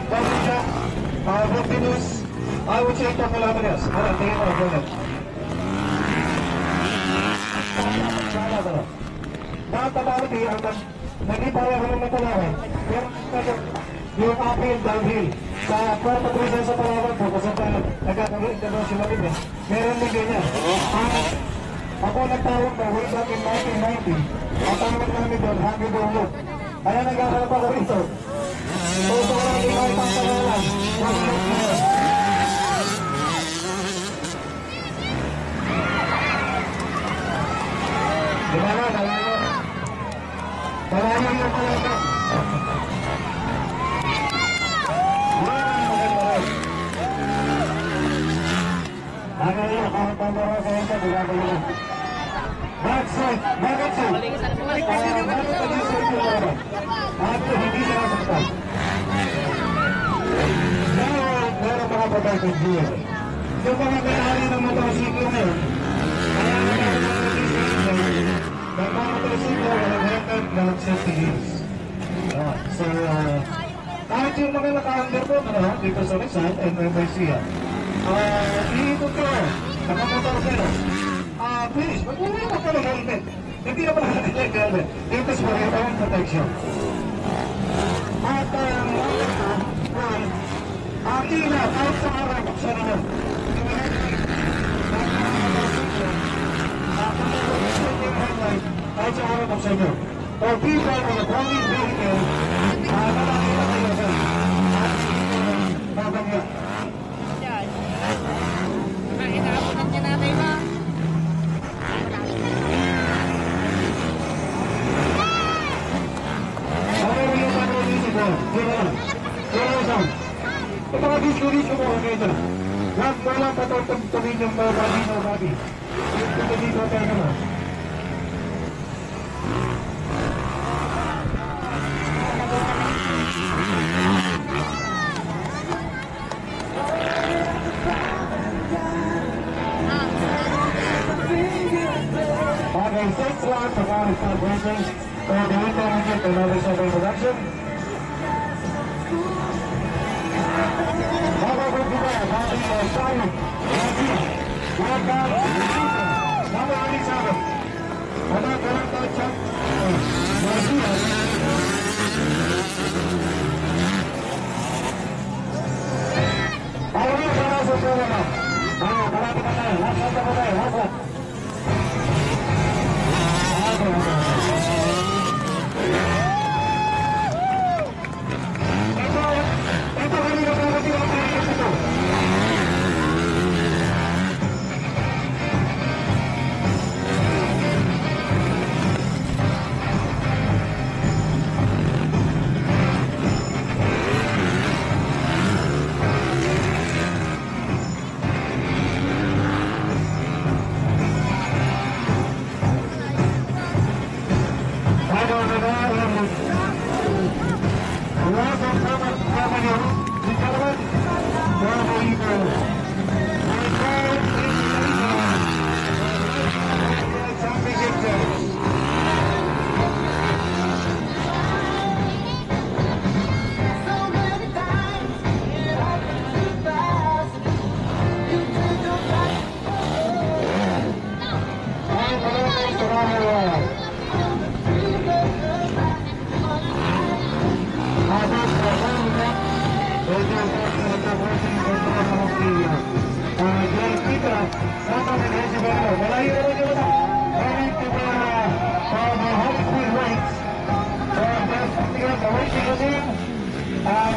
Barbara, Voltinus, I would say ito kilometers. Ano, tingin mo, Bernard. Dapat tabarity hanggang hindi pareho ng matalawan. Yung uphill, downhill. Sa Puerto Princesa sa Palawan po, kasi nagkakaroon international event, meron din ganyan. Ako nagtawag na way back in 1990, ang tawag namin doon, Happy Download. Kaya nagkakalap ako rito. So, sa wala din ako itang palawan. Diba na, dalayan. Dalayan yung palawan. Backside, backside. At hindi siya nasaktan. Meron mga patay kong diyo. Yung mga may-ari ng motorsiklo ngayon, kaya nagmamotorsiklo, walang record, walang safety rules. So, kahit yung mga naka-under po, dito sa Rizal, NMIC yan. Iikot ko, nakamotor sila. Please, mag-uwinak ka ng helmet. Hindi naman nakakilagay helmet. Ito is for your own protection. At ang ina, kahit sa araw, buksan na nun. Kahit sa araw, buksan nyo. For people on a public vehicle, nakakita kayo sa babangya. Inaapunan niya natin ba? Ito mga disco-disco mo kami ito. Walang patutugtugin yung mga babi. Ito dito tayo naman. Okay, thanks a lot for all the celebrations for the intermediate and other survey production. Bago kita, bago tayo, welcome, nama Ali Sabah, ada karakter cak, Malaysia. Ayo para sesuatu, para kita tahu, langsung.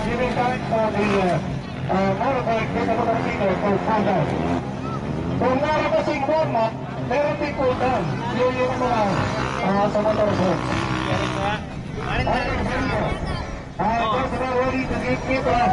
Giving time for the motorbike motorcycle for cool down. Kung nakakasing format, meron din cool down. Yun yung mga sa motorcycle. First of all, ready to give people